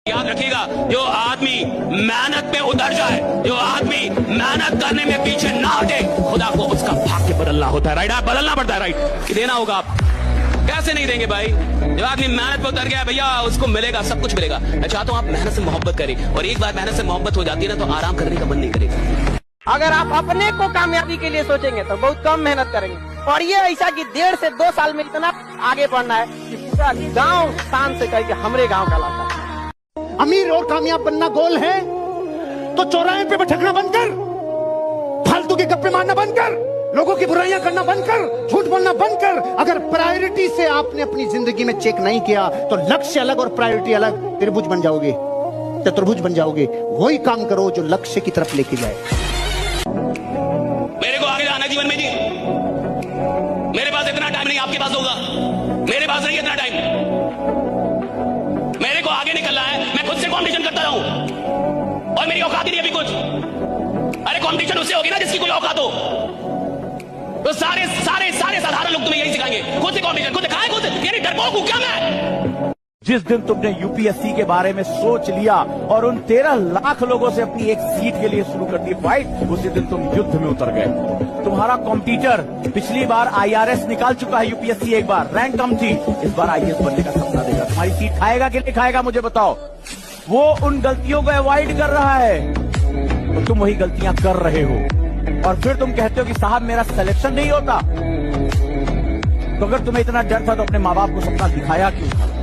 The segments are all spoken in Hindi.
याद रखिएगा, जो आदमी मेहनत में उतर जाए, जो आदमी मेहनत करने में पीछे ना हटे, खुदा को उसका भाग्य बदलना होता है। राइट, आप बदलना पड़ता है। राइट, कि देना होगा। आप कैसे नहीं देंगे भाई? जो आदमी मेहनत पे उतर गया भैया, उसको मिलेगा, सब कुछ मिलेगा। मैं चाहता हूं आप मेहनत से मोहब्बत करें, और एक बार मेहनत से मोहब्बत हो जाती है ना, तो आराम करने का मन नहीं करेगा। अगर आप अपने को कामयाबी के लिए सोचेंगे तो बहुत कम मेहनत करेंगे, और ये ऐसा कि 1.5 से 2 साल में इतना आगे बढ़ना है कि पूरा गांव शान से कहे कि हमरे गांव का लाता है। अमीर और कामयाब बनना गोल है तो चौराहे पे भटकना बंद कर, फालतू के गप्पे मारना बंद कर, लोगों की बुराइयां करना बंद कर, झूठ बोलना बंद कर। अगर प्रायोरिटी से आपने अपनी जिंदगी में चेक नहीं किया तो लक्ष्य अलग और प्रायोरिटी अलग, त्रिभुज बन जाओगे, चतुर्भुज बन जाओगे। वही काम करो जो लक्ष्य की तरफ लेके जाए। मेरे को आगे जाना है जीवन में जी। मेरे पास इतना टाइम नहीं, आपके पास होगा। मेरे पास नहीं इतना टाइम। मेरे को आगे निकलना है, मैं खुद से कंपटीशन करता रहूं, और मेरी औकात ही नहीं अभी कुछ। अरे कंपटीशन उससे होगी ना जिसकी कोई औकात हो। तो सारे सारे सारे साधारण लोग तुम्हें यही सिखाएंगे, खुद से कंपटीशन, खुद दिखाए, खुद यानी डरपोक हूं क्या मैं? जिस दिन तुमने यूपीएससी के बारे में सोच लिया और उन 13 लाख लोगों से अपनी एक सीट के लिए शुरू कर दी फाइट, उसी दिन तुम युद्ध में उतर गए। तुम्हारा कॉम्पिटिटर पिछली बार आईआरएस निकाल चुका है, यूपीएससी एक बार रैंक कम थी, इस बार आईएएस बनने का सपना देगा। तुम्हारी सीट खाएगा कि नहीं खाएगा मुझे बताओ। वो उन गलतियों को अवॉइड कर रहा है तो तुम वही गलतियां कर रहे हो, और फिर तुम कहते हो कि साहब मेरा सिलेक्शन नहीं होता। तो अगर तुम्हें इतना डर था तो अपने माँ बाप को सपना दिखाया क्यों?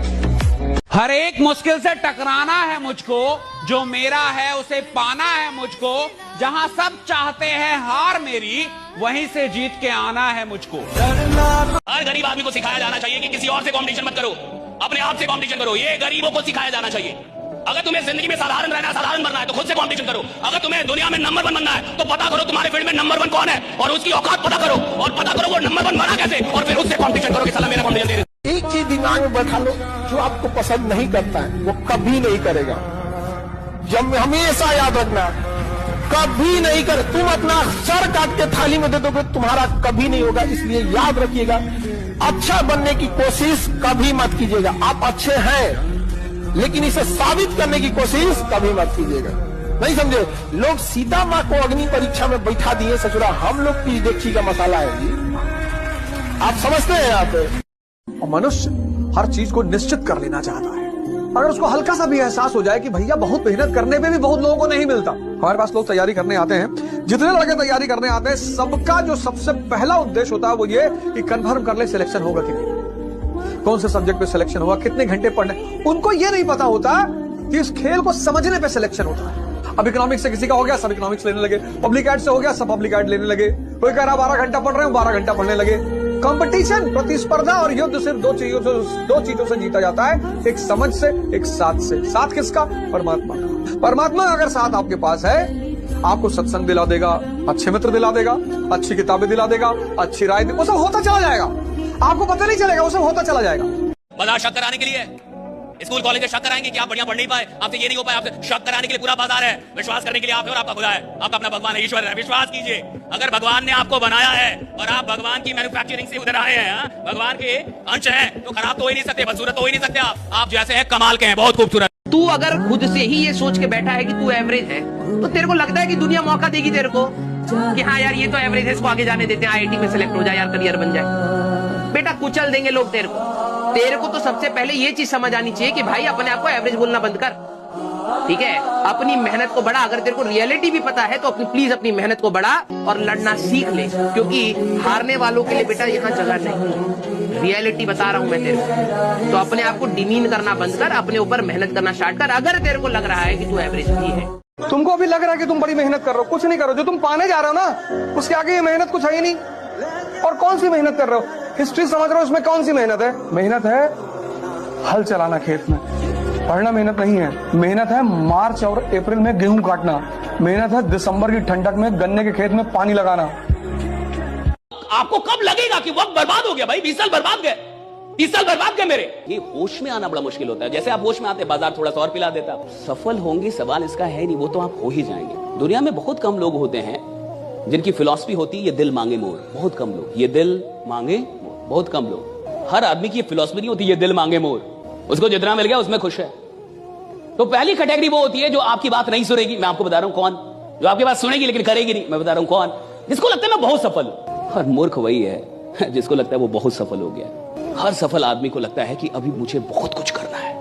हर एक मुश्किल से टकराना है मुझको, जो मेरा है उसे पाना है मुझको, जहां सब चाहते हैं हार मेरी, वहीं से जीत के आना है मुझको। हर गरीब आदमी को सिखाया जाना चाहिए कि किसी और से कंपटीशन मत करो, अपने आप से कंपटीशन करो। ये गरीबों को सिखाया जाना चाहिए। अगर तुम्हें जिंदगी में साधारण रहना, साधारण बनना है तो खुद से कंपटीशन करो। अगर तुम्हें दुनिया में नंबर 1 बनना है तो पता करो तुम्हारे फील्ड में नंबर 1 कौन है, और उसकी औकात पता करो, और पता करो वो नंबर 1 बना कैसे, और फिर उससे कंपटीशन करो कि साला मेरा कंपटीशन दे। एक चीज दिमाग में बैठा लो, जो आपको पसंद नहीं करता है वो कभी नहीं करेगा। जब हमेशा याद रखना, कभी नहीं कर। तुम अपना सर काट के थाली में दे दोगे, तुम्हारा कभी नहीं होगा। इसलिए याद रखिएगा, अच्छा बनने की कोशिश कभी मत कीजिएगा। आप अच्छे हैं लेकिन इसे साबित करने की कोशिश कभी मत कीजिएगा। नहीं समझे? लोग सीता माँ को अग्नि परीक्षा में बैठा दिए ससुरा, हम लोग की देखी का मसाला है जी। आप समझते हैं? आप मनुष्य हर चीज को निश्चित कर लेना चाहता है। अगर उसको हल्का सा भी एहसास हो जाए कि भैया बहुत मेहनत करने में भी बहुत लोगों को नहीं मिलता। हमारे पास लोग तैयारी करने आते हैं, जितने लड़के तैयारी करने आते हैं, सबका जो सबसे पहला उद्देश्य होता है वो ये कि कंफर्म कर ले सिलेक्शन होगा कि नहीं, कौन से सब्जेक्ट पे सिलेक्शन होगा, कितने घंटे पढ़ने। उनको ये नहीं पता होता कि इस खेल को समझने पे सिलेक्शन होता है। अब इकोनॉमिक्स से किसी का हो गया, सब इकोनॉमिक्स लेने लगे। पब्लिक एड से हो गया, सब पब्लिक एड लेने लगे। कोई कह रहा 12 घंटा पढ़ रहे हो, 12 घंटा पढ़ने लगे। कंपटीशन, प्रतिस्पर्धा और युद्ध सिर्फ दो चीजों से जीता जाता है, एक समझ से, एक साथ से। साथ किसका? परमात्मा का। परमात्मा अगर साथ आपके पास है, आपको सत्संग दिला देगा, अच्छे मित्र दिला देगा, अच्छी किताबें दिला देगा, अच्छी राय, वो सब होता चला जाएगा। आपको पता नहीं चलेगा, वो सब होता चला जाएगा। बाजार शक कराने के लिए स्कूल कॉलेज में शक कराएंगे कि आप बढ़िया पढ़ नहीं पाए, आपसे ये नहीं हो पाए, आपसे शक कराने के लिए पूरा बाजार है। विश्वास करने के लिए आप है और आपका खुदा है, आपका अपना भगवान है, ईश्वर है। विश्वास कीजिए, अगर भगवान ने आपको बनाया है और आप भगवान की मैन्युफैक्चरिंग से उधर आए हैं, भगवान के अंश हैं, तो खराब तो हो ही नहीं सकते, बदसूरत तो हो ही नहीं सकते। आप जैसे हैं कमाल के हैं, बहुत खूबसूरत। तू अगर खुद से ही ये सोच के बैठा है कि तू एवरेज है, तो तेरे को लगता है कि दुनिया मौका देगी तेरे को कि हाँ यार ये तो एवरेज है, इसको आगे जाने देते हैं, आईआईटी में सिलेक्ट हो जाए यार, करियर बन जाए। बेटा कुचल देंगे लोग तेरे को। तेरे को तो सबसे पहले ये चीज समझ आनी चाहिए कि भाई अपने आप को एवरेज बोलना बंद कर, ठीक है? अपनी मेहनत को बढ़ा। अगर तेरे को रियलिटी भी पता है तो प्लीज अपनी मेहनत को बढ़ा और लड़ना सीख ले, क्योंकि हारने वालों के लिए बेटा यहाँ जगह नहीं। रियलिटी बता रहा हूं मैं तेरे को। तो अपने आप को डिमीन करना बंद कर, अपने ऊपर मेहनत करना स्टार्ट कर। अगर तेरे को लग रहा है कि तू एवरेज भी है, तुमको अभी लग रहा है कि तुम बड़ी मेहनत कर रहे हो, कुछ नहीं करो। जो तुम पाने जा रहे हो ना, उसके आगे ये मेहनत कुछ है ही नहीं। और कौन सी मेहनत कर रहे हो? हिस्ट्री समझ रहे हो, उसमें कौन सी मेहनत है? मेहनत है हल चलाना खेत में, पढ़ना मेहनत नहीं है। मेहनत है मार्च और अप्रैल में गेहूं काटना, मेहनत है दिसंबर की ठंडक में गन्ने के खेत में पानी लगाना। आपको कब लगेगा कि वक्त बर्बाद हो गया? भाई 20 साल बर्बाद गए, 30 साल बर्बाद गए मेरे। ये होश में आना बड़ा मुश्किल होता है। जैसे आप होश में आते, बाजार थोड़ा सा और पिला देता। सफल होंगे सवाल इसका है नहीं, वो तो आप हो ही जाएंगे। दुनिया में बहुत कम लोग होते हैं जिनकी फिलॉसफी होती है ये दिल मांगे मोर। बहुत कम लोग, ये दिल मांगे मोर, बहुत कम लोग। हर आदमी की ये फिलॉसफी नहीं होती ये दिल मांगे मोर। उसको जितना मिल गया उसमें खुश है। तो पहली कैटेगरी वो होती है जो आपकी बात नहीं सुनेगी, मैं आपको बता रहा हूं कौन, जो आपकी बात सुनेगी लेकिन करेगी नहीं, मैं बता रहा हूं कौन, जिसको लगता है मैं बहुत सफल हूं। और मूर्ख वही है जिसको लगता है वो बहुत सफल हो गया। हर सफल आदमी को लगता है कि अभी मुझे बहुत कुछ करना है।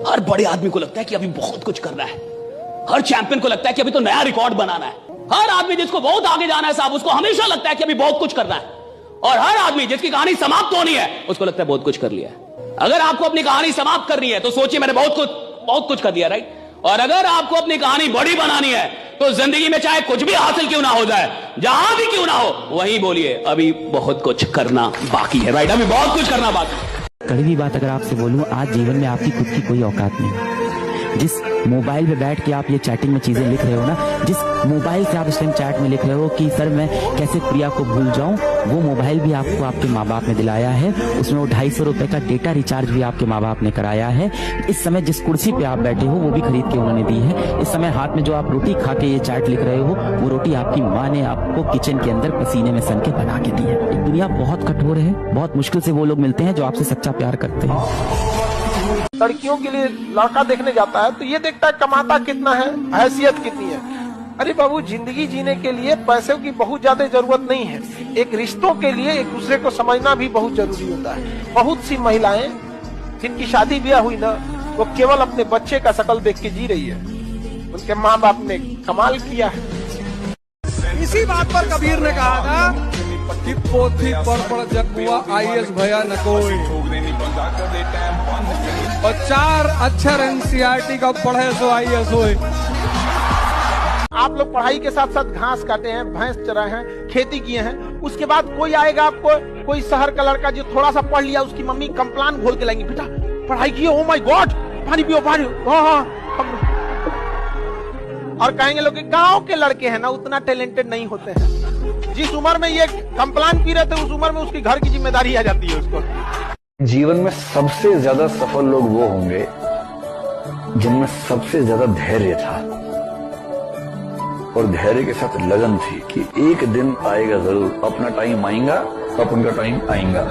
हर बड़े आदमी को लगता है कि अभी बहुत कुछ करना है। हर चैंपियन को लगता है कि अभी तो नया रिकॉर्ड बनाना है। हर आदमी जिसको बहुत आगे जाना है साहब, उसको हमेशा लगता है कि अभी बहुत कुछ करना है। और हर आदमी जिसकी कहानी समाप्त होनी है, उसको लगता है बहुत कुछ कर लिया है। अगर आपको अपनी कहानी समाप्त करनी है तो सोचिए मैंने बहुत कुछ कर दिया, राइट। और अगर आपको अपनी कहानी बड़ी बनानी है तो जिंदगी में चाहे कुछ भी हासिल क्यों ना हो जाए, जहां भी क्यों ना हो, वहीं बोलिए अभी बहुत कुछ करना बाकी है, राइट। अभी बहुत कुछ करना बाकी है। कड़वी बात अगर आपसे बोलूं, आज जीवन में आपकी खुद की कोई औकात नहीं। जिस मोबाइल पे बैठ के आप ये चैटिंग में चीजें लिख रहे हो ना, जिस मोबाइल से आप इस टाइम चैट में लिख रहे हो कि सर मैं कैसे प्रिया को भूल जाऊं, वो मोबाइल भी आपको आपके माँ बाप ने दिलाया है। उसमें वो 250 रुपए का डेटा रिचार्ज भी आपके माँ बाप ने कराया है। इस समय जिस कुर्सी पे आप बैठे हो वो भी खरीद के उन्होंने दी है। इस समय हाथ में जो आप रोटी खा के ये चैट लिख रहे हो, वो रोटी आपकी माँ ने आपको किचन के अंदर पसीने में सन के बना के दी है। दुनिया बहुत कठोर है, बहुत मुश्किल से वो लोग मिलते हैं जो आपसे सच्चा प्यार करते हैं। लड़कियों के लिए लड़का देखने जाता है तो ये देखता है कमाता कितना है, हैसियत कितनी है। अरे बाबू, जिंदगी जीने के लिए पैसों की बहुत ज्यादा जरूरत नहीं है। एक रिश्तों के लिए एक दूसरे को समझना भी बहुत जरूरी होता है। बहुत सी महिलाएं जिनकी शादी ब्याह हुई ना, वो केवल अपने बच्चे का शकल देख के जी रही है। उनके माँ बाप ने कमाल किया है। इसी बात पर कबीर ने कहा था कि पोथी पढ़ जग हुआ IAS भया न कोई, और 4 अक्षर NCERT का पढ़े सो IAS होए। आप लोग पढ़ाई के साथ साथ घास काटे हैं, भैंस चराए हैं, खेती किए हैं, उसके बाद कोई आएगा आपको, कोई शहर का लड़का जो थोड़ा सा पढ़ लिया, उसकी मम्मी कंप्लान घोल के लाएंगी, बेटा पढ़ाई किए, ओ माय गॉड पानी पियो पानी। हाँ। और कहेंगे लोग गांव के लड़के हैं ना, उतना टैलेंटेड नहीं होते हैं। जिस उम्र में ये कंप्लान पी रहे थे, उस उम्र में उसकी घर की जिम्मेदारी आ जाती है उसको। जीवन में सबसे ज्यादा सफल लोग वो होंगे जिनमें सबसे ज्यादा धैर्य था और धैर्य के साथ लगन थी कि एक दिन आएगा जरूर, अपना टाइम आएगा, अब उनका टाइम आएगा।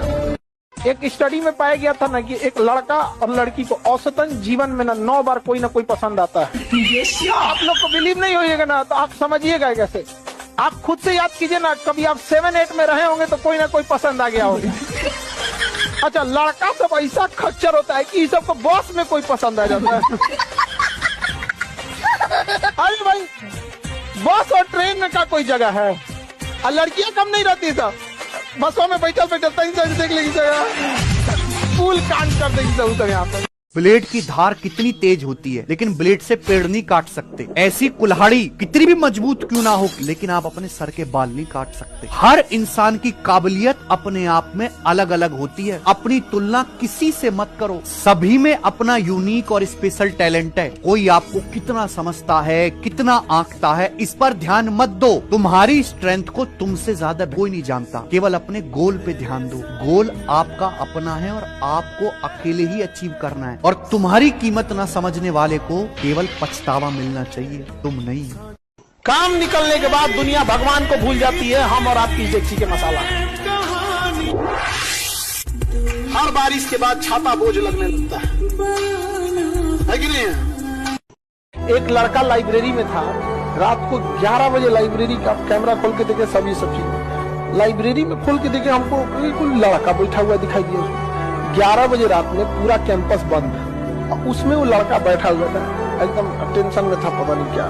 एक स्टडी में पाया गया था ना कि एक लड़का और लड़की को औसतन जीवन में ना 9 बार कोई ना कोई पसंद आता है। आप लोग को बिलीव नहीं होइएगा ना तो आप समझिएगा कैसे। आप खुद से याद कीजिए ना, कभी आप 7-8 में रहे होंगे तो कोई ना कोई पसंद आ गया होगा। अच्छा, लड़का सब ऐसा खच्चर होता है कि सबको बॉस में कोई पसंद आ जाता है। अरे भाई, बस और ट्रेन में का कोई जगह है, और लड़कियां कम नहीं रहती सब, बसों में बैठल देख लेगी जगह, फूल कांड कर देगी सब यहाँ पर। ब्लेड की धार कितनी तेज होती है, लेकिन ब्लेड से पेड़ नहीं काट सकते। ऐसी कुल्हाड़ी कितनी भी मजबूत क्यों ना हो, लेकिन आप अपने सर के बाल नहीं काट सकते। हर इंसान की काबिलियत अपने आप में अलग अलग होती है। अपनी तुलना किसी से मत करो, सभी में अपना यूनिक और स्पेशल टैलेंट है। कोई आपको कितना समझता है, कितना आंकता है, इस पर ध्यान मत दो। तुम्हारी स्ट्रेंथ को तुमसे ज्यादा कोई नहीं जानता। केवल अपने गोल पे ध्यान दो। गोल आपका अपना है और आपको अकेले ही अचीव करना है। और तुम्हारी कीमत ना समझने वाले को केवल पछतावा मिलना चाहिए, तुम नहीं। काम निकलने के बाद दुनिया भगवान को भूल जाती है, हम और आपकी इज्जत के मसाला। हर बारिश के बाद छाता बोझ लगने लगता है कि नहीं? एक लड़का लाइब्रेरी में था, रात को 11 बजे लाइब्रेरी का कैमरा खोल के देखे, सभी चीज लाइब्रेरी में खोल के देखे, हमको कोई लड़का बैठा हुआ दिखाई दिया। 11 बजे रात में पूरा कैंपस बंद है, उसमें वो लड़का बैठा हुआ था, एकदम टेंशन में था, पता नहीं क्या।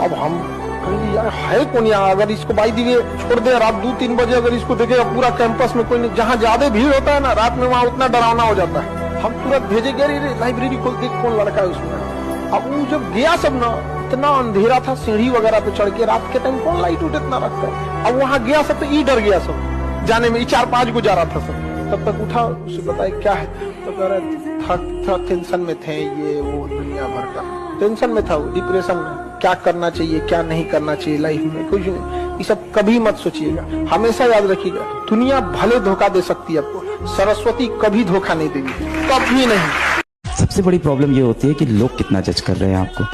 अब हम कहेंगे यार है कौन यहाँ, अगर इसको बाई दिए छोड़ दे, रात 2-3 बजे अगर इसको देखे पूरा कैंपस में कोई नहीं, जहाँ ज्यादा भीड़ होता है ना रात में, वहाँ उतना डरावना हो जाता है। हम तुरंत भेजे गए लाइब्रेरी खोल देख कौन लड़का है उसमें। अब वो जब गया सब ना, इतना अंधेरा था, सीढ़ी वगैरह पे चढ़ के, रात के टाइम कौन लाइट उठ इतना रखता है। अब वहाँ गया सब तो डर गया सब जाने में, 4-5 को जा रहा था सब। तब तक उठा, उसे बताया क्या है, तो कह रहा था टेंशन में थे, ये वो दुनिया भर का टेंशन में था, वो डिप्रेशन में, क्या करना चाहिए क्या नहीं करना चाहिए लाइफ में, कुछ नहीं। ये सब कभी मत सोचिएगा, हमेशा याद रखिएगा, दुनिया भले धोखा दे सकती है आपको, सरस्वती कभी धोखा नहीं देगी, कभी नहीं। सबसे बड़ी प्रॉब्लम ये होती है कि लोग कितना जज कर रहे हैं आपको,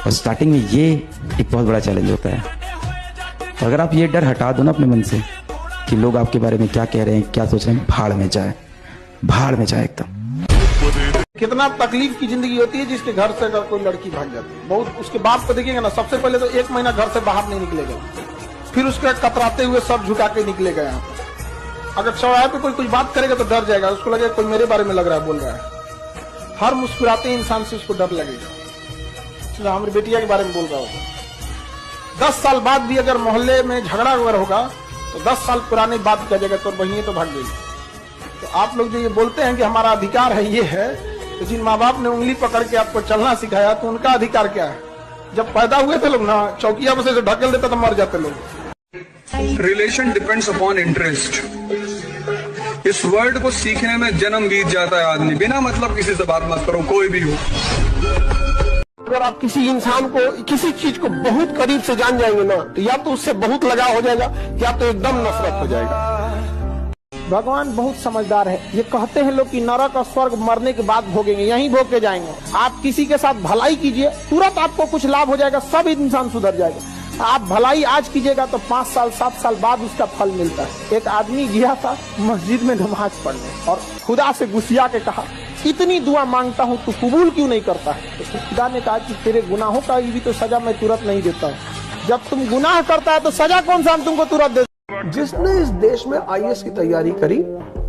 और स्टार्टिंग में ये एक बहुत बड़ा चैलेंज होता है। तो अगर आप ये डर हटा दो ना अपने मन से कि लोग आपके बारे में क्या कह रहे हैं, क्या सोच रहे हैं, भाड़ में जाए एकदम। कितना तकलीफ की जिंदगी होती है जिसके घर से अगर कोई लड़की भाग जाती है। बहुत उसके बाप को देखिएगा ना, सबसे पहले तो 1 महीना घर से बाहर नहीं निकलेगा, फिर उसके कतराते हुए सब झुका के निकलेगा यहाँ पे। अगर चौराहे पे कोई कुछ बात करेगा तो डर जाएगा, उसको लगेगा कोई मेरे बारे में लग रहा है बोल रहा है। हर मुस्कुराते इंसान से उसको डर लगेगा, हमारी बेटिया के बारे में बोल रहा होगा। 10 साल बाद भी अगर मोहल्ले में झगड़ा वगैरह होगा तो 10 साल पुरानी बात कर जाएगा, तो वही तो भाग गई। तो आप लोग जो ये बोलते हैं कि हमारा अधिकार है, ये है, तो जिन माँ बाप ने उंगली पकड़ के आपको चलना सिखाया तो उनका अधिकार क्या है? जब पैदा हुए थे लोग ना, चौकिया में से ढकेल देता तो मर जाते लोग। Relation depends upon interest. इस वर्ड को सीखने में जन्म बीत जाता है आदमी। बिना मतलब किसी से बात मत करो, कोई भी हो। अगर आप किसी इंसान को, किसी चीज को बहुत करीब से जान जाएंगे ना, तो या तो उससे बहुत लगाव हो जाएगा या तो एकदम नफरत हो जाएगा। भगवान बहुत समझदार है। ये कहते हैं लोग कि नरक और स्वर्ग मरने के बाद भोगेंगे, यहीं भोग के जाएंगे। आप किसी के साथ भलाई कीजिए, तुरंत आपको कुछ लाभ हो जाएगा, सब इंसान सुधर जाएगा। आप भलाई आज कीजिएगा तो 5 साल 7 साल बाद उसका फल मिलता है। एक आदमी गया था मस्जिद में नमाज पढ़ने और खुदा से गुस्सिया के कहा, इतनी दुआ मांगता हूँ तू कबूल क्यों नहीं करता है? तो खुदा ने कहा कि तेरे गुनाहों का भी तो सजा मैं तुरंत नहीं देता हूँ। जब तुम गुनाह करता है तो सजा कौन सा हम तुमको तुरंत दे? जिसने इस देश में IAS की तैयारी करी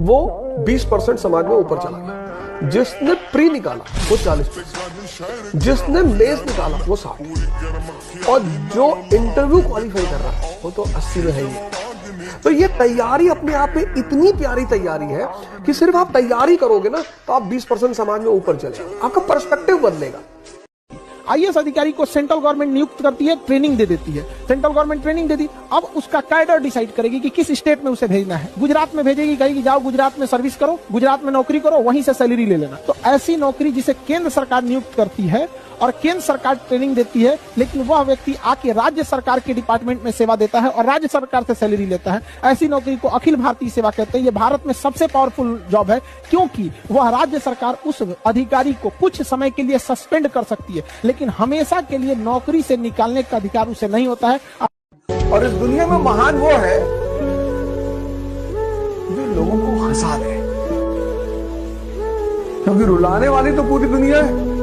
वो 20% समाज में ऊपर चला गया। जिसने प्री निकाला वो 40%, जिसने मेंस निकाला वो 60%, और जो इंटरव्यू क्वालिफाई कर रहा है वो तो 80 में है ही। तो ये तैयारी अपने आप में इतनी प्यारी तैयारी है कि सिर्फ आप तैयारी करोगे ना तो आप 20% समाज में ऊपर चले, आपका पर्सपेक्टिव बदलेगा। IAS अधिकारी को सेंट्रल गवर्नमेंट नियुक्त करती है, ट्रेनिंग दे देती है। सेंट्रल गवर्नमेंट ट्रेनिंग दे दी, अब उसका कैडर डिसाइड करेगी कि किस स्टेट में उसे भेजना है। गुजरात में भेजेगी, कहेगी जाओ गुजरात में सर्विस करो, गुजरात में नौकरी करो, वहीं से सैलरी ले लेना। तो ऐसी नौकरी जिसे केंद्र सरकार नियुक्त करती है और केंद्र सरकार ट्रेनिंग देती है, लेकिन वह व्यक्ति आके राज्य सरकार के डिपार्टमेंट में सेवा देता है और राज्य सरकार से सैलरी लेता है, ऐसी नौकरी को अखिल भारतीय सेवा कहते हैं। ये भारत में सबसे पावरफुल जॉब है, क्योंकि वह राज्य सरकार उस अधिकारी को कुछ समय के लिए सस्पेंड कर सकती है, लेकिन हमेशा के लिए नौकरी से निकालने का अधिकार उसे नहीं होता है। और इस दुनिया में महान वो है जो लोगों को हंसा दे, क्योंकि रुलाने वाली तो पूरी दुनिया है।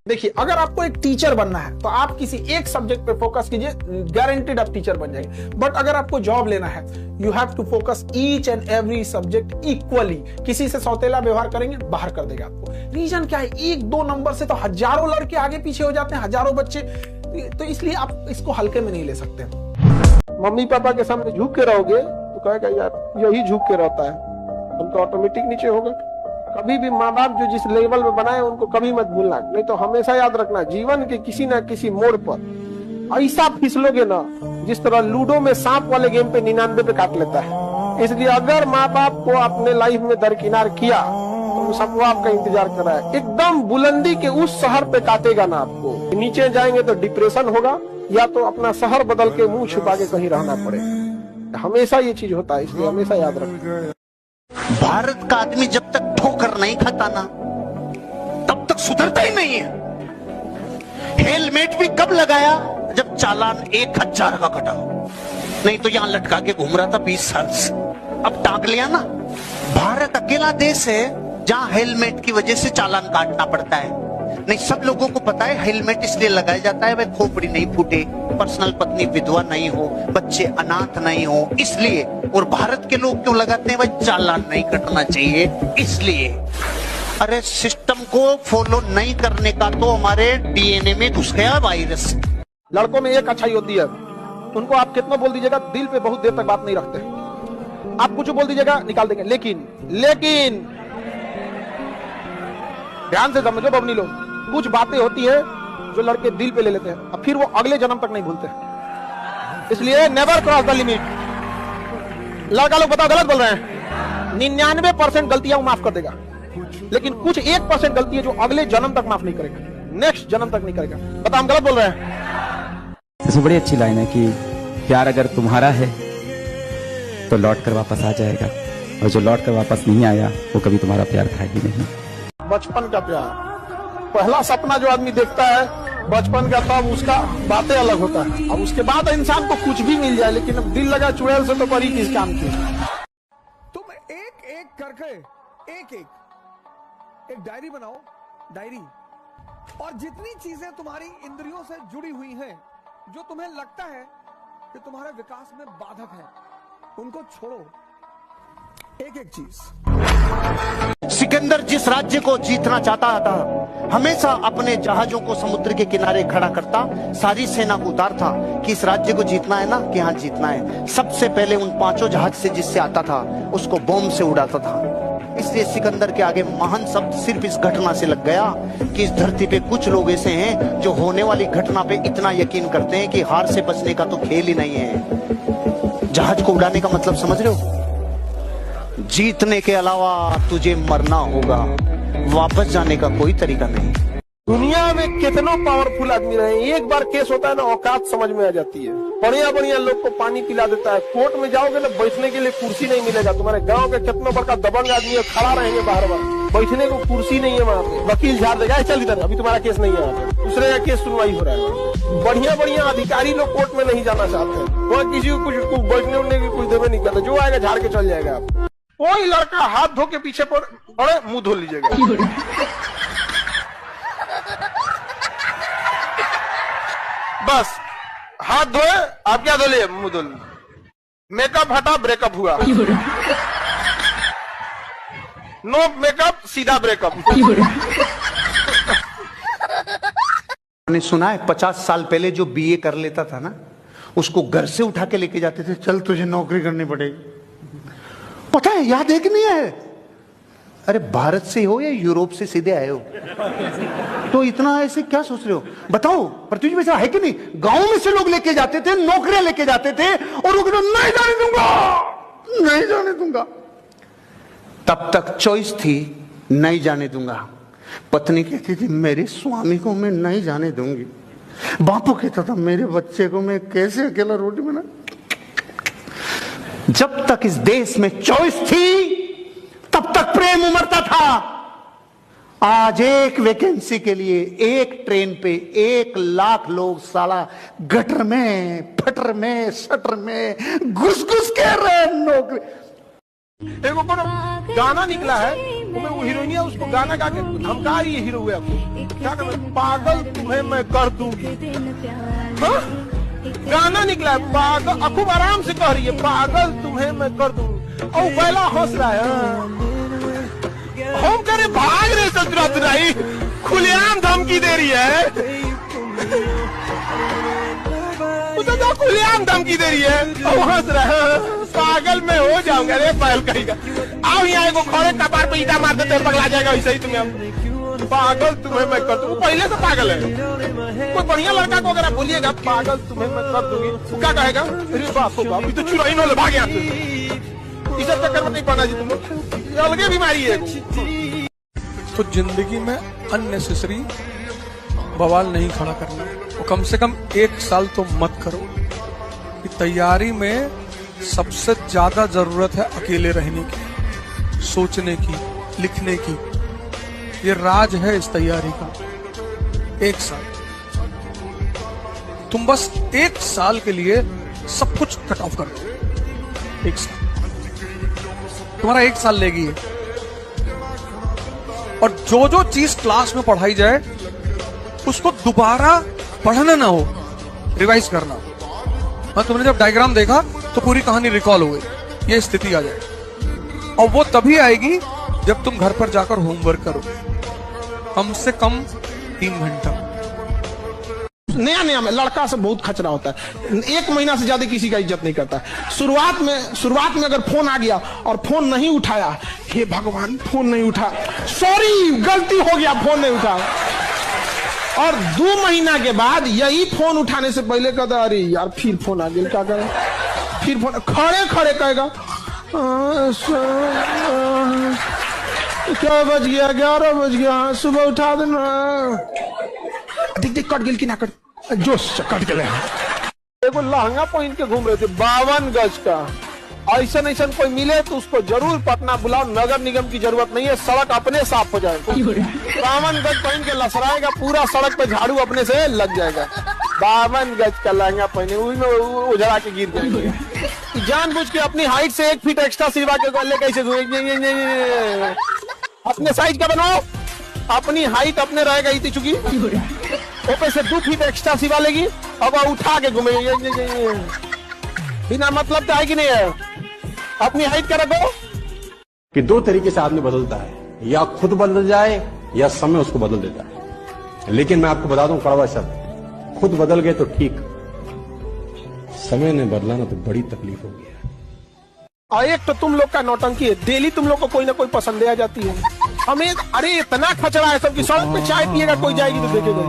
देखिए, अगर आपको एक टीचर बनना है तो आप किसी एक सब्जेक्ट पे फोकस कीजिए, गारंटीड आप टीचर बन जाएंगे। बट अगर आपको जॉब लेना है, you have to focus each and every subject equally. किसी से सौतेला व्यवहार करेंगे, बाहर कर देगा आपको। रीजन क्या है? 1-2 नंबर से तो हजारों लड़के आगे पीछे हो जाते हैं, हजारों बच्चे। तो इसलिए आप इसको हल्के में नहीं ले सकते। मम्मी पापा के सामने झुक के रहोगे तो कहेगा यार यही झुक के रहता है, उनका ऑटोमेटिक नीचे होगा। कभी भी माँ बाप जो जिस लेवल में बनाए उनको कभी मत भूलना, नहीं तो हमेशा याद रखना जीवन के किसी ना किसी मोड़ पर ऐसा फिसलोगे ना, जिस तरह लूडो में सांप वाले गेम पे 99 पे काट लेता है। इसलिए अगर माँ बाप को अपने लाइफ में दरकिनार किया तो सबको आपका इंतजार कर रहा है। एकदम बुलंदी के उस शहर पे काटेगा ना आपको, नीचे जाएंगे तो डिप्रेशन होगा, या तो अपना शहर बदल के मुंह छुपा के कहीं रहना पड़ेगा। हमेशा ये चीज होता है, इसलिए हमेशा याद रखना। भारत का आदमी जब तक ठोकर नहीं खाता ना तब तक सुधरता ही नहीं है। हेलमेट भी कब लगाया? जब चालान 1000 का कटा, नहीं तो यहां लटका के घूम रहा था 20 साल से, अब टांग लिया ना। भारत अकेला देश है जहां हेलमेट की वजह से चालान काटना पड़ता है। नहीं, सब लोगों को पता है हेलमेट इसलिए लगाया जाता है भाई खोपड़ी नहीं फूटे, पर्सनल पत्नी विधवा नहीं हो, बच्चे अनाथ नहीं हो, इसलिए। और भारत के लोग क्यों लगाते हैं भाई? चालान नहीं कटना चाहिए इसलिए। अरे सिस्टम को फॉलो नहीं करने का तो हमारे DNA में घुस गया वायरस। लड़कों में एक अच्छाई होती है, उनको आप कितना बोल दीजिएगा दिल पे बहुत देर तक बात नहीं रखते। आप कुछ बोल दीजिएगा निकाल देंगे, लेकिन ध्यान से समझो बबनी लोग, कुछ बातें होती है जो लड़के दिल पे ले लेते हैं, अब फिर वो अगले जन्म तक नहीं भूलते। इसलिए नेवर क्रॉस द लिमिट। लड़का लोग बताओ गलत बोल रहे हैं? 99% गलतियां वो माफ कर देगा, लेकिन कुछ 1% गलती है जो अगले जन्म तक माफ नहीं करेगा, नेक्स्ट जन्म तक नहीं करेगा। बताओ हम गलत बोल रहे हैं? इसमें बड़ी अच्छी लाइन है कि प्यार अगर तुम्हारा है तो लौट कर वापस आ जाएगा, और जो लौट कर वापस नहीं आया वो कभी तुम्हारा प्यार था ही नहीं। बचपन का प्यार, पहला सपना जो आदमी देखता है बचपन का, तब उसका बातें अलग होता है। अब उसके बाद इंसान को कुछ भी मिल जाए, लेकिन अब दिल लगा चुड़ैल से तो बड़ी किस काम की। तुम एक एक करके एक एक डायरी बनाओ, डायरी, और जितनी चीजें तुम्हारी इंद्रियों से जुड़ी हुई हैं, जो तुम्हें लगता है कि तुम्हारे विकास में बाधक है, उनको छोड़ो, एक एक चीज। सिकंदर जिस राज्य को जीतना चाहता था, हमेशा अपने जहाजों को समुद्र के किनारे खड़ा करता, सारी सेना को उतारता कि इस राज्य को जीतना है ना, कि हाँ जीतना है। सबसे पहले उन 5 जहाज से जिससे आता था उसको बॉम्ब से उड़ाता था। इसलिए सिकंदर के आगे महान शब्द सिर्फ इस घटना से लग गया कि इस धरती पे कुछ लोग ऐसे हैं जो होने वाली घटना पे इतना यकीन करते हैं कि हार से बचने का तो खेल ही नहीं है। जहाज को उड़ाने का मतलब समझ रहे हो? जीतने के अलावा तुझे मरना होगा, वापस जाने का कोई तरीका नहीं। दुनिया में कितनों पावरफुल आदमी रहे, एक बार केस होता है ना, औकात समझ में आ जाती है। बढ़िया बढ़िया लोग को पानी पिला देता है। कोर्ट में जाओगे ना, बैठने के लिए कुर्सी नहीं मिलेगा। तुम्हारे गांव के कितना बड़का दबंग आदमी है, खड़ा रहेंगे बार बार, बैठने को कुर्सी नहीं है वहाँ पे। वकील झाड़ देगा, चल इधर, अभी तुम्हारा केस नहीं है, दूसरे का केस सुनवाई हो रहा है। बढ़िया बढ़िया अधिकारी लोग कोर्ट में नहीं जाना चाहते हैं, वहाँ किसी को कुछ बैठने उठने की कुछ देवे नहीं करता, जो आएगा झाड़ के चल जाएगा। आप कोई लड़का हाथ धो के पीछे पड़े, मुंह धो लीजिएगा। बस हाथ धोए, आप क्या धो लिए, मुंह धो लिए। मेकअप हटा, ब्रेकअप हुआ। नो मेकअप, सीधा ब्रेकअप। मैंने सुना है 50 साल पहले जो बीए कर लेता था ना, उसको घर से उठा के लेके जाते थे, चल तुझे नौकरी करनी पड़ेगी। पता है, याद है कि नहीं है? अरे भारत से हो या यूरोप से सीधे आए हो, तो इतना ऐसे क्या सोच रहे हो? बताओ, पृथ्वी में है कि नहीं? गांव में से लोग लेके जाते थे, नौकरियां लेके जाते थे, और वो कहते नहीं जाने दूंगा, नहीं जाने दूंगा। तब तक चॉइस थी, नहीं जाने दूंगा। पत्नी कहती थी मेरे स्वामी को मैं नहीं जाने दूंगी। बापू कहता था मेरे बच्चे को मैं कैसे अकेला रोटी बना। जब तक इस देश में चॉइस थी, तब तक प्रेम उमड़ता था। आज एक वैकेंसी के लिए एक ट्रेन पे 1 लाख लोग साला गटर में, फटर में, शटर में घुस घुस के रहे नौकरी। देखो गाना निकला है, वो हीरोइनिया उसको गाना गा के धमका रही है, हीरो हुए आपको क्या कर, पागल तुम्हें मैं कर दूंगी। हाँ? गाना निकला है, पागल, खूब आराम से कह रही है, पागल तुम्हें मैं कर दूंगी, और पहला हंस रहा है। हम करे भाग रहे ससुराई, खुलेआम धमकी दे रही है, उसे तो खुलेआम धमकी दे रही है, और हंस रहा है, पागल मैं हो जाऊंगा। रे पागल कहेगा, आओ यहाँ को खड़े कपार पे ईटा मार देते पगला जाएगा, वैसे ही तुम्हें पागल तुम्हें मैं कर दूंगी। पहले से पागल है। कोई बढ़िया लड़का को अगर आप बोलिएगा पागल तुम्हें मैं कर दूंगी, वो क्या कहेगा, अरे बाप रे बाप, ये तो चुराई न भाग यहाँ से। इस चक्कर में नहीं पड़ना जी, तुम अलगे बीमारी है। तो जिंदगी में अननेसेसरी बवाल नहीं खड़ा करना, वो कम से कम 1 साल तो मत करो। कि तैयारी में सबसे ज्यादा जरूरत है अकेले रहने की, सोचने की, लिखने की। ये राज है इस तैयारी का। 1 साल तुम बस 1 साल के लिए सब कुछ कट ऑफ कर दो। 1 साल तुम्हारा 1 साल लेगी, और जो जो चीज क्लास में पढ़ाई जाए उसको दोबारा पढ़ना ना हो, रिवाइज करना। हाँ, तुमने जब डायग्राम देखा तो पूरी कहानी रिकॉल हो गई, ये स्थिति आ जाए। और वो तभी आएगी जब तुम घर पर जाकर होमवर्क करो, कम से कम 3 घंटा। नया नया में लड़का से बहुत खचरा होता है, 1 महीना से ज्यादा किसी का इज्जत नहीं करता है। शुरुआत में अगर फोन आ गया और फोन नहीं उठाया, हे भगवान फोन नहीं उठा, सॉरी गलती हो गया, फोन नहीं उठा। और 2 महीना के बाद यही फोन उठाने से पहले कहता अरे यार फिर फोन आ गया, क्या करें, फिर फोन खड़े खड़े कहेगा क्या बज गया, 11 बज गया, सुबह उठा देना। देख देख कट गिल की ना कट, जोश कट गए। देखो लहंगा पहन के घूम रहे थे 52 गज का। ऐसा ऐसा कोई मिले तो उसको जरूर पटना बुलाओ, नगर निगम की जरूरत नहीं है, सड़क अपने साफ हो जाएगा। 52 गज पहन के लसराएगा, पूरा सड़क पे झाड़ू अपने से लग जाएगा। 52 गज का लहंगा पहने, उसमें उजड़ा के गिर जाएंगे। जानबूझ के अपनी हाइट से 1 फीट एक्स्ट्रा सिलवा के ले कैसे अपने साइज का बनाओ, अपनी हाइट अपने रहेगा इतनी चुकी, ऊपर से 2 फीट एक्स्ट्रा सिवा लेगी, अब उठा के घूमेगी ये। बिना मतलब का है कि नहीं है? अपनी हाइट का रखो। कि 2 तरीके से आदमी बदलता है, या खुद बदल जाए या समय उसको बदल देता है। लेकिन मैं आपको बता दूं कड़वा शब्द, खुद बदल गए तो ठीक, समय ने बदला ना तो बड़ी तकलीफ होगी। और एक तो तुम लोग का नौटंकी है, डेली तुम लोग को कोई ना कोई पसंद आ जाती है हमें। अरे इतना खचड़ा है सबकी, सड़क पे चाय पिएगा कोई जाएगी तो देखेगा,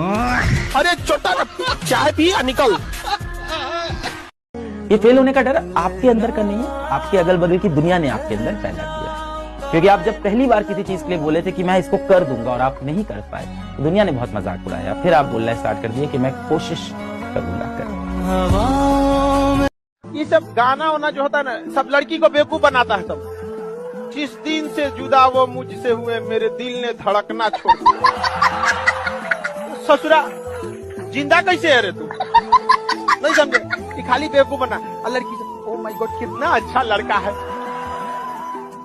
अरे छोटा चाय पिए निकल। ये फेल होने का डर आपके अंदर का नहीं है, आपके अगल बगल की दुनिया ने आपके अंदर पैदा किया है। क्योंकि आप जब पहली बार किसी चीज के लिए बोले थे कि मैं इसको कर दूंगा और आप नहीं कर पाए, तो दुनिया ने बहुत मजाक उड़ाया। फिर आप बोलना स्टार्ट कर दिए कि मैं कोशिश करूंगा। ये सब गाना होना जो होता है ना, सब लड़की को बेवकूफ बनाता है सब। जिस दिन से जुदा वो मुझसे हुए, मेरे दिल ने धड़कना छोड़ दिया। ससुरा जिंदा कैसे है रे तू? नहीं समझे कि खाली बेवकूफ बना। और लड़की से ओ माय गॉड कितना अच्छा लड़का है,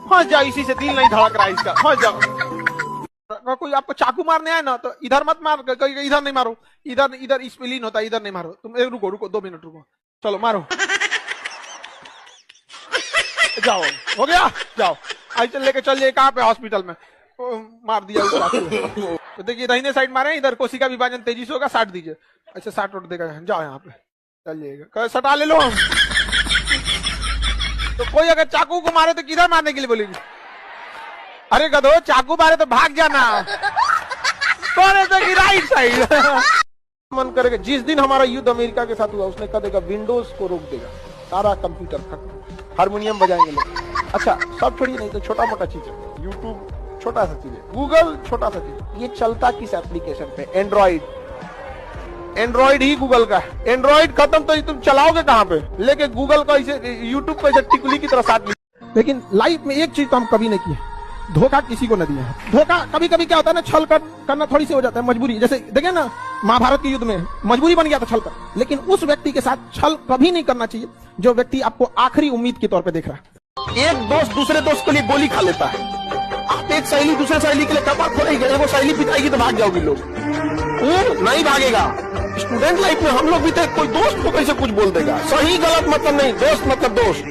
फंस जाओ, इसी से दिल नहीं धड़क रहा है इसका, फंस जाओ। कोई आपको चाकू मारने आए ना तो इधर मत मार, इधर नहीं मारो, इधर इधर स्पेलिन होता है, इधर नहीं मारो। तुम रुको रुको 2 मिनट रुको, चलो मारो, जाओ हो गया, जाओ आज लेके चल जाइए कहाँ पे, हॉस्पिटल में। मार दिया तो देखिए दाहिने साइड मारे, इधर कोशिका विभाजन तेजी से होगा, 60 दीजिए। अच्छा 60 उठ देगा, जाओ यहाँ पे चल जाइएगा, सटा ले लो हम। तो कोई अगर चाकू को मारे तो किधर मारने के लिए बोलेगी? अरे गधो, चाकू मारे तो भाग जाना, कौन की राइट साइड। मन करेगा जिस दिन हमारा युद्ध अमेरिका के साथ हुआ, उसने कह देगा विंडोज को रोक देगा, सारा कंप्यूटर खत्म, हारमोनियम बजाएंगे लोग। अच्छा सब छोड़िए, नहीं तो छोटा मोटा चीज है, यूट्यूब छोटा सा चीज है, गूगल छोटा सा चीज। ये चलता किस एप्लीकेशन पे? एंड्रॉइड ही गूगल का है। एंड्रॉइड खत्म तो तुम चलाओगे कहाँ पे? लेके गूगल को ऐसे, यूट्यूब को ऐसे टिकुली की तरह साथ। लेकिन लाइफ में एक चीज तो हम कभी नहीं किए, धोखा किसी को न दिया है। धोखा कभी कभी क्या होता है ना, छल करना थोड़ी सी हो जाता है, मजबूरी। जैसे देखिए ना महाभारत के युद्ध में मजबूरी बन गया था छल कर, लेकिन उस व्यक्ति के साथ छल कभी नहीं करना चाहिए जो व्यक्ति आपको आखिरी उम्मीद के तौर पे देख रहा है। एक दोस्त दूसरे दोस्त के लिए गोली खा लेता है, आप एक सहेली दूसरे सहेली के लिए कपाट खोलेंगे, वो सहेली पिटाएगी तो भाग जाओगे लोग, वो नहीं भागेगा। स्टूडेंट लाइफ में हम लोग भी थे, कोई दोस्त को कैसे कुछ बोल देगा, सही गलत मतलब नहीं, दोस्त मतलब दोस्त।